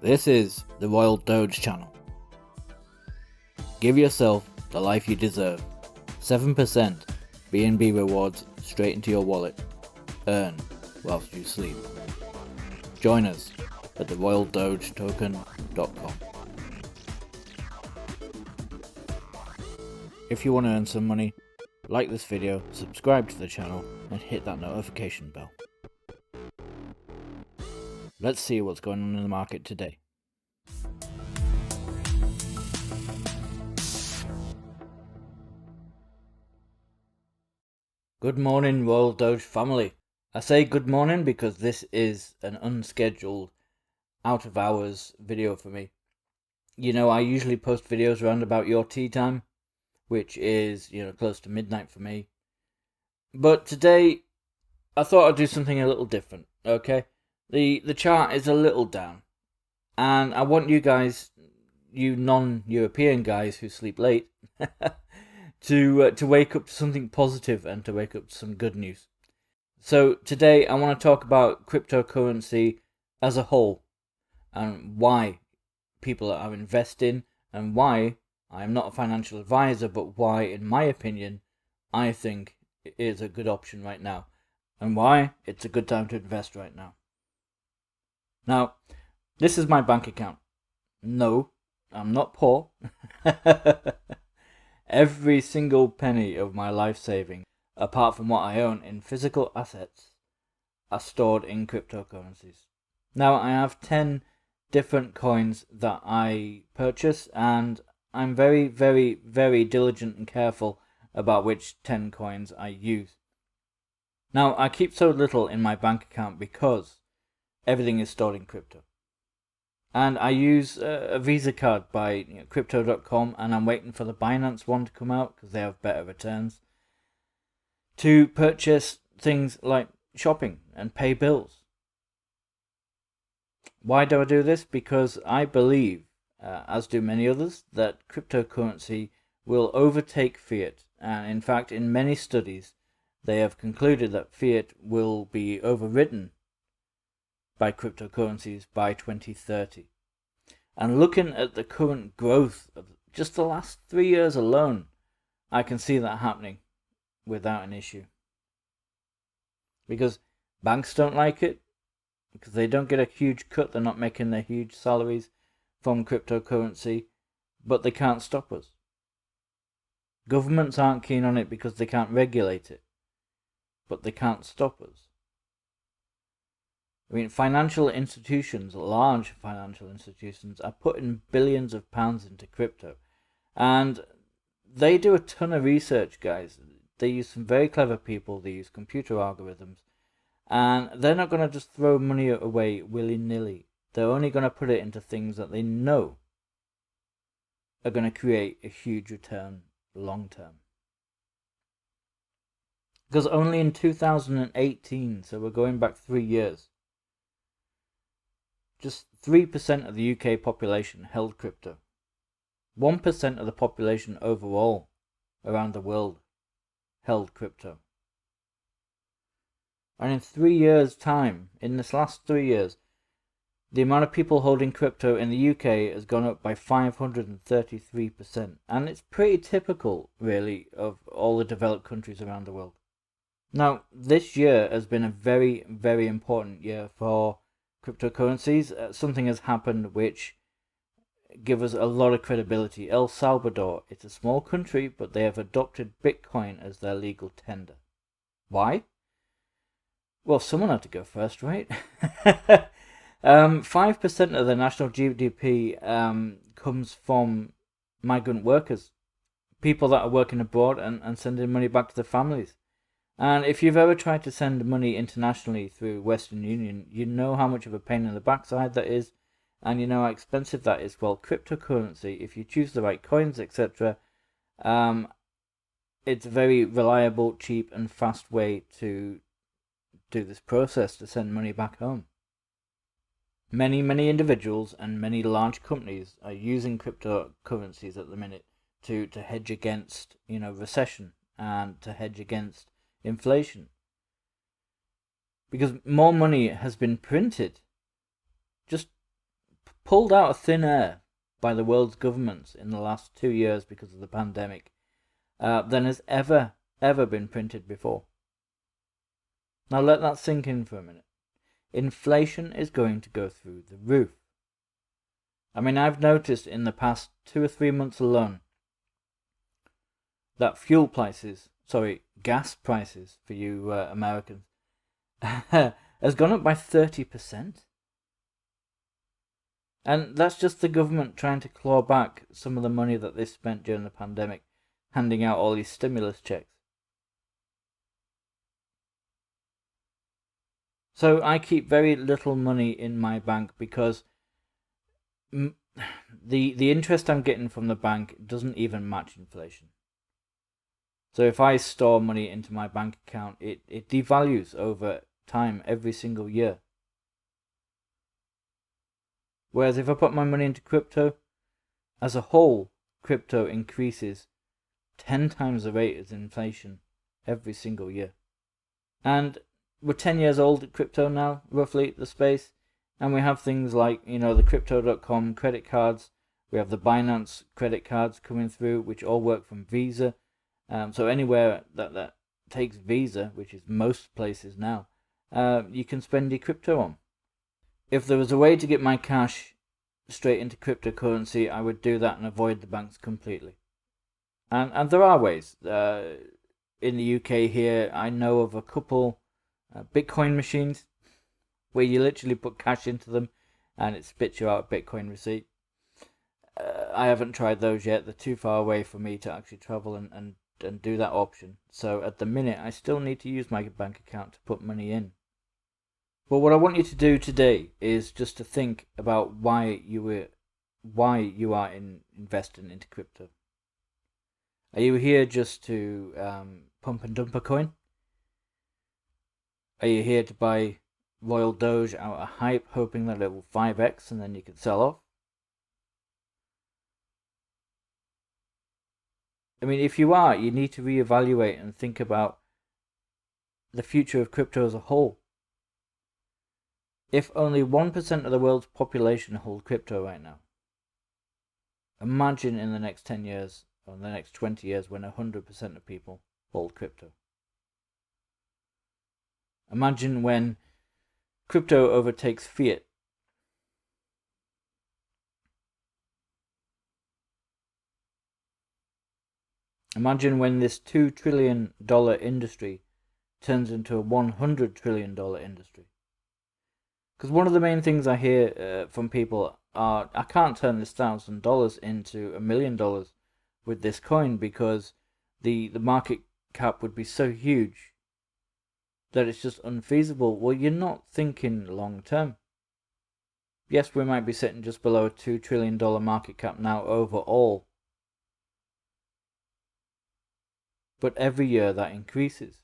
This is the Royal Doge channel. Give yourself the life you deserve. 7% BNB rewards straight into your wallet. Earn whilst you sleep. Join us at theroyaldogetoken.com. If you want to earn some money, like this video, subscribe to the channel and hit that notification bell. Let's see what's going on in the market today. Good morning, Royal Doge family. I say good morning because this is an unscheduled, out of hours video for me. You know, I usually post videos around about your tea time, which is, close to midnight for me. But today, I thought I'd do something a little different, okay? The chart is a little down, and I want you guys, you non-European guys who sleep late, to wake up to something positive and to wake up to some good news. So today I want to talk about cryptocurrency as a whole and why people are investing and why I am not a financial advisor, but why, in my opinion, I think it is a good option right now and why it's a good time to invest right now. Now, this is my bank account. No, I'm not poor. Every single penny of my life savings, apart from what I own in physical assets, are stored in cryptocurrencies. Now, I have 10 different coins that I purchase, and I'm very, very, very diligent and careful about which 10 coins I use. Now, I keep so little in my bank account because everything is stored in crypto. And I use a Visa card by Crypto.com, and I'm waiting for the Binance one to come out because they have better returns, to purchase things like shopping and pay bills. Why do I do this? Because I believe, as do many others, that cryptocurrency will overtake fiat. And in fact, in many studies, they have concluded that fiat will be overridden by cryptocurrencies by 2030. And looking at the current growth of just the last 3 years alone, I can see that happening without an issue. Because banks don't like it, because they don't get a huge cut, they're not making their huge salaries from cryptocurrency, but they can't stop us. Governments aren't keen on it because they can't regulate it, but they can't stop us. I mean, financial institutions, large financial institutions, are putting billions of pounds into crypto. And they do a ton of research, guys. They use some very clever people. They use computer algorithms. And they're not going to just throw money away willy-nilly. They're only going to put it into things that they know are going to create a huge return long-term. Because only in 2018, so we're going back 3 years, just 3% of the UK population held crypto. 1% of the population overall around the world held crypto. And in 3 years' time, in this last 3 years, the amount of people holding crypto in the UK has gone up by 533%. And it's pretty typical, really, of all the developed countries around the world. Now, this year has been a very, very important year for cryptocurrencies. Something has happened which gives us a lot of credibility. El Salvador, it's a small country, but they have adopted Bitcoin as their legal tender. Why? Well, someone had to go first, right? 5% of the national GDP comes from migrant workers, people that are working abroad and sending money back to their families. And if you've ever tried to send money internationally through Western Union, you know how much of a pain in the backside that is, and you know how expensive that is. Well, cryptocurrency, if you choose the right coins, etc., it's a very reliable, cheap, and fast way to do this process to send money back home. Many, many individuals and many large companies are using cryptocurrencies at the minute to hedge against, recession and to hedge against inflation, because more money has been printed. Just pulled out of thin air by the world's governments in the last 2 years because of the pandemic than has ever been printed before. Now let that sink in for a minute. Inflation is going to go through the roof. I mean, I've noticed in the past 2 or 3 months alone that gas prices for you Americans, has gone up by 30%. And that's just the government trying to claw back some of the money that they spent during the pandemic, handing out all these stimulus checks. So I keep very little money in my bank because the interest I'm getting from the bank doesn't even match inflation. So if I store money into my bank account, it devalues over time every single year. Whereas if I put my money into crypto, as a whole, crypto increases 10 times the rate as inflation every single year. And we're 10 years old at crypto now, roughly, the space. And we have things like, the Crypto.com credit cards. We have the Binance credit cards coming through, which all work from Visa. So anywhere that takes Visa, which is most places now, you can spend your crypto on. If there was a way to get my cash straight into cryptocurrency, I would do that and avoid the banks completely. And there are ways. In the UK here, I know of a couple Bitcoin machines where you literally put cash into them and it spits you out a Bitcoin receipt. I haven't tried those yet. They're too far away for me to actually travel and do that option. So at the minute, I still need to use my bank account to put money in. But what I want you to do today is just to think about why you are investing into crypto. Are you here just to pump and dump a coin? Are you here to buy Royal Doge out of hype, hoping that it will 5x and then you can sell off? I mean, if you are, you need to reevaluate and think about the future of crypto as a whole. If only 1% of the world's population hold crypto right now, imagine in the next 10 years or the next 20 years when 100% of people hold crypto. Imagine when crypto overtakes fiat. Imagine when this $2 trillion industry turns into a $100 trillion industry. Because one of the main things I hear from people are, I can't turn this $1,000 into $1 million with this coin because the market cap would be so huge that it's just unfeasible. Well, you're not thinking long term. Yes, we might be sitting just below a $2 trillion market cap now overall. But every year that increases.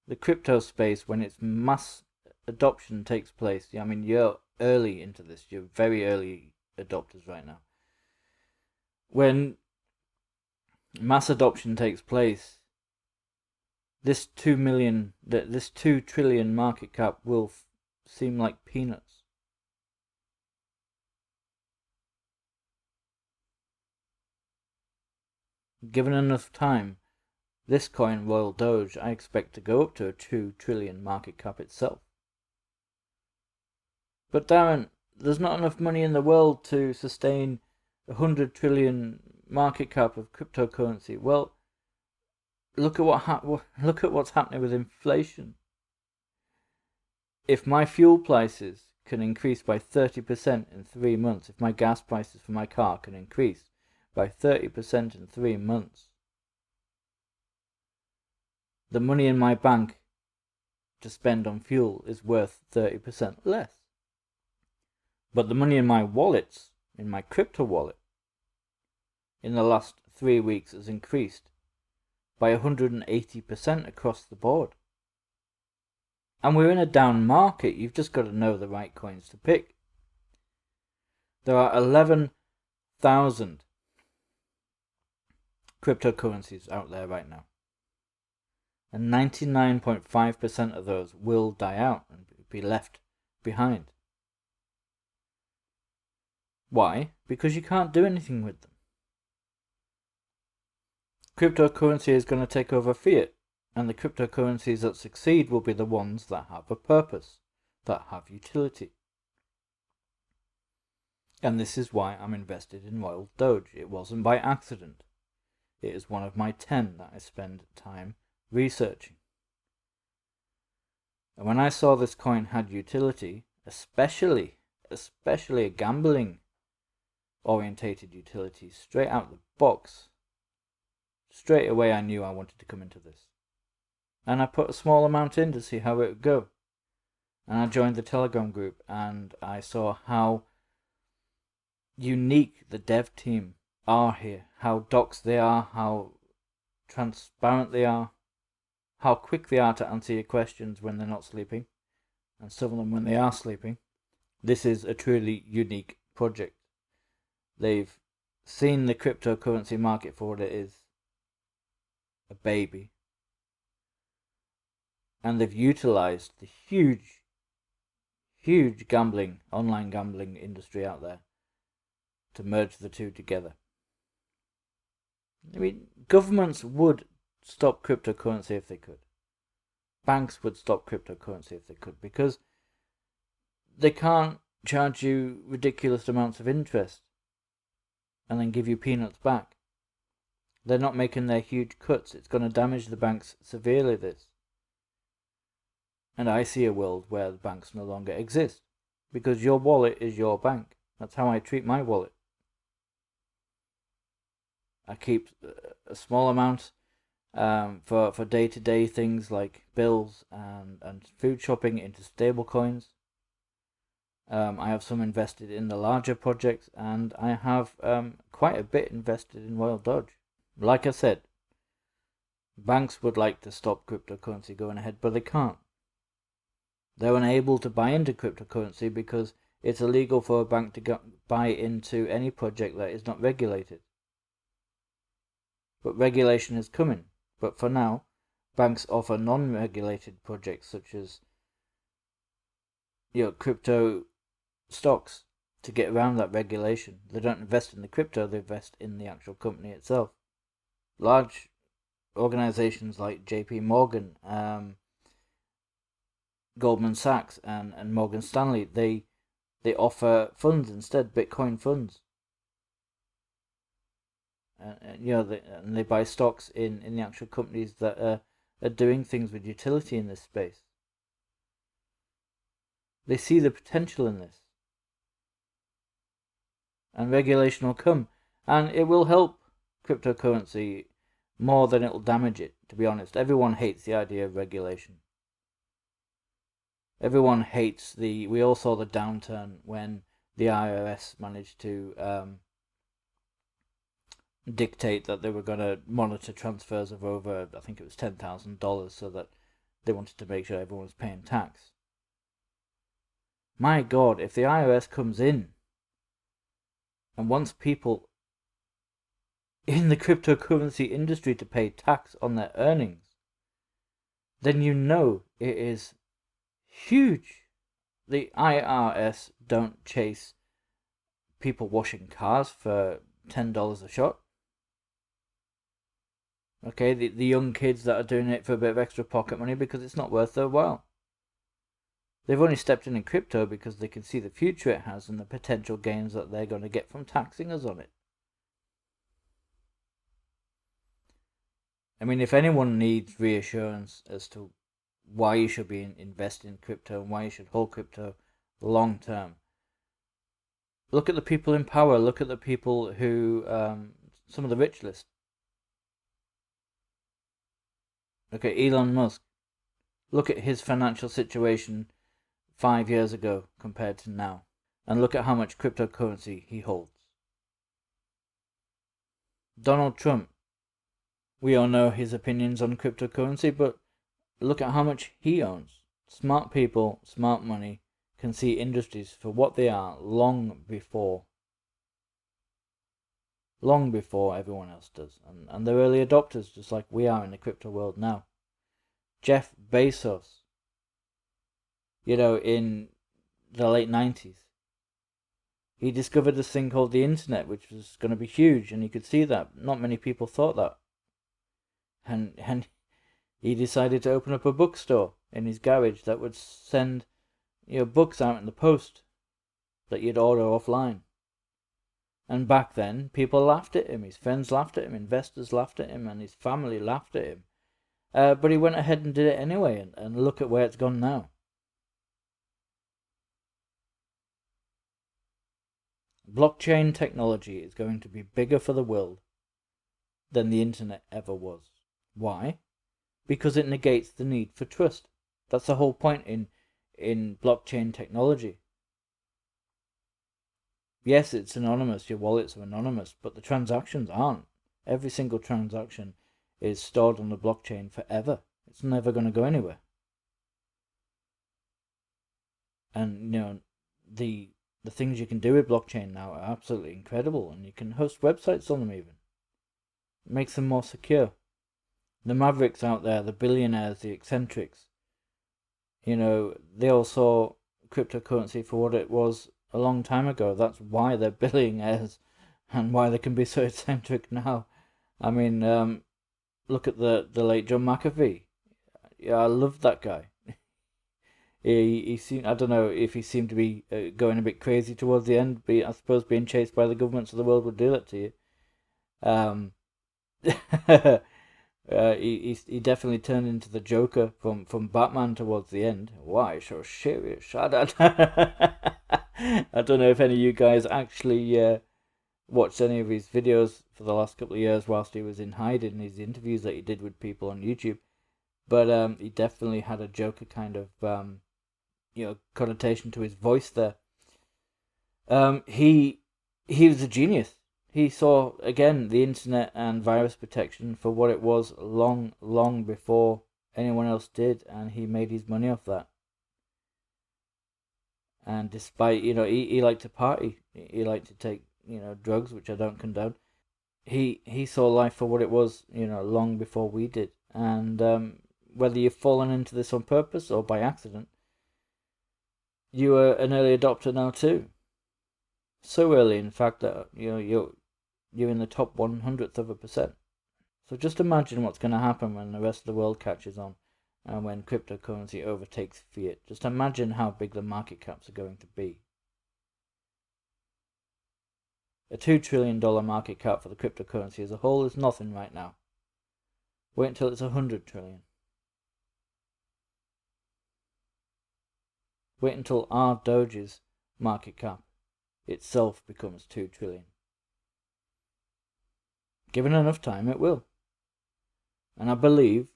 The crypto space, when its mass adoption takes place, I mean, you're early into this. You're very early adopters right now. When mass adoption takes place, this 2 trillion market cap will seem like peanuts. Given enough time, this coin, Royal Doge, I expect to go up to a 2 trillion market cap itself. But Darren, there's not enough money in the world to sustain a 100 trillion market cap of cryptocurrency. Well, look at what's happening with inflation. If my fuel prices can increase by 30% in 3 months, if my gas prices for my car can increase by 30% in 3 months, the money in my bank to spend on fuel is worth 30% less. But the money in my wallets, in my crypto wallet, in the last 3 weeks has increased by 180% across the board. And we're in a down market. You've just got to know the right coins to pick. There are 11,000 cryptocurrencies out there right now. And 99.5% of those will die out and be left behind. Why? Because you can't do anything with them. Cryptocurrency is going to take over fiat, and the cryptocurrencies that succeed will be the ones that have a purpose, that have utility. And this is why I'm invested in Royal Doge. It wasn't by accident. It is one of my 10 that I spend time researching. And when I saw this coin had utility, especially a gambling orientated utility, straight out the box, straight away I knew I wanted to come into this. And I put a small amount in to see how it would go. And I joined the Telegram group, and I saw how unique the dev team are here, how doxed they are, how transparent they are, how quick they are to answer your questions when they're not sleeping, and some of them when they are sleeping. This is a truly unique project. They've seen the cryptocurrency market for what it is, a baby, and they've utilized the huge online gambling industry out there to merge the two together. I mean, governments would stop cryptocurrency if they could. Banks would stop cryptocurrency if they could, because they can't charge you ridiculous amounts of interest and then give you peanuts back. They're not making their huge cuts. It's going to damage the banks severely, this. And I see a world where the banks no longer exist, because your wallet is your bank. That's how I treat my wallet. I keep a small amount for day-to-day things like bills and food shopping into stable coins. I have some invested in the larger projects, and I have quite a bit invested in Royal Doge. Like I said, banks would like to stop cryptocurrency going ahead, but they can't. They're unable to buy into cryptocurrency because it's illegal for a bank to buy into any project that is not regulated. But regulation is coming. But for now, banks offer non-regulated projects such as crypto stocks to get around that regulation. They don't invest in the crypto, they invest in the actual company itself. Large organizations like JP Morgan, Goldman Sachs and Morgan Stanley, they offer funds instead, Bitcoin funds. And they buy stocks in the actual companies that are doing things with utility in this space. They see the potential in this. And regulation will come. And it will help cryptocurrency more than it will damage it, to be honest. Everyone hates the idea of regulation. Everyone hates we all saw the downturn when the IRS managed to dictate that they were going to monitor transfers of over, I think it was $10,000, so that they wanted to make sure everyone was paying tax. My God, if the IRS comes in and wants people in the cryptocurrency industry to pay tax on their earnings, then you know it is huge. The IRS don't chase people washing cars for $10 a shot. Okay, the young kids that are doing it for a bit of extra pocket money because it's not worth their while. They've only stepped in crypto because they can see the future it has and the potential gains that they're going to get from taxing us on it. I mean, if anyone needs reassurance as to why you should be investing in crypto and why you should hold crypto long term, look at the people in power. Look at the people who, some of the rich list. Look at Elon Musk. Look at his financial situation 5 years ago compared to now. And look at how much cryptocurrency he holds. Donald Trump. We all know his opinions on cryptocurrency, but look at how much he owns. Smart people, smart money, can see industries for what they are long before everyone else does. And they're early adopters, just like we are in the crypto world now. Jeff Bezos, in the late 90s, He discovered this thing called the internet, which was going to be huge, and he could see that. Not many people thought that. And he decided to open up a bookstore in his garage that would send books out in the post that you'd order offline. And back then, people laughed at him. His friends laughed at him. Investors laughed at him. And his family laughed at him. But he went ahead and did it anyway. And look at where it's gone now. Blockchain technology is going to be bigger for the world than the internet ever was. Why? Because it negates the need for trust. That's the whole point in blockchain technology. Yes, it's anonymous, your wallets are anonymous, but the transactions aren't. Every single transaction is stored on the blockchain forever. It's never going to go anywhere. And, the things you can do with blockchain now are absolutely incredible, and you can host websites on them even. It makes them more secure. The mavericks out there, the billionaires, the eccentrics, they all saw cryptocurrency for what it was a long time ago. That's why they're billionaires and why they can be so eccentric now. I mean, look at the late John McAfee. Yeah, I love that guy. He seemed, I don't know if he seemed to be going a bit crazy towards the end, but I suppose being chased by the governments of the world would do that to you. He definitely turned into the Joker from Batman towards the end. Why so serious? I don't know if any of you guys actually watched any of his videos for the last couple of years whilst he was in hiding, his interviews that he did with people on YouTube. But he definitely had a Joker kind of connotation to his voice there. He was a genius. He saw, again, the internet and virus protection for what it was long, long before anyone else did, and he made his money off that. And despite, he liked to party, he liked to take, drugs, which I don't condone. He saw life for what it was, long before we did. And whether you've fallen into this on purpose or by accident, you are an early adopter now too. So early, in fact, that you're in the top 100th of a percent. So just imagine what's going to happen when the rest of the world catches on and when cryptocurrency overtakes fiat. Just imagine how big the market caps are going to be. A $2 trillion market cap for the cryptocurrency as a whole is nothing right now. Wait until it's 100 trillion. Wait until our Doge's market cap itself becomes 2 trillion. Given enough time, it will. And I believe,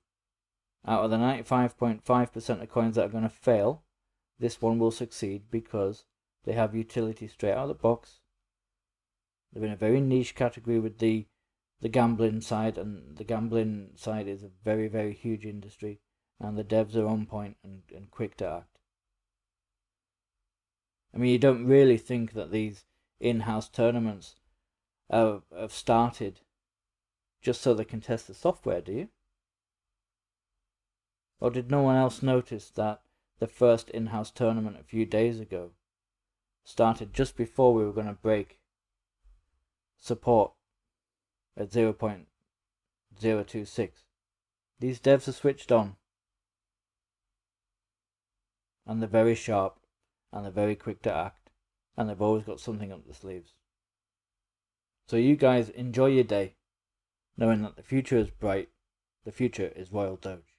out of the 95.5% of coins that are going to fail, this one will succeed because they have utility straight out of the box. They're in a very niche category with the gambling side, and the gambling side is a very, very huge industry, and the devs are on point and quick to act. I mean, you don't really think that these in-house tournaments have started just so they can test the software, do you? Or did no one else notice that the first in-house tournament a few days ago started just before we were going to break support at 0.026? These devs are switched on, and they're very sharp, and they're very quick to act, and they've always got something up their sleeves. So you guys enjoy your day, knowing that the future is bright, the future is Royal Doge.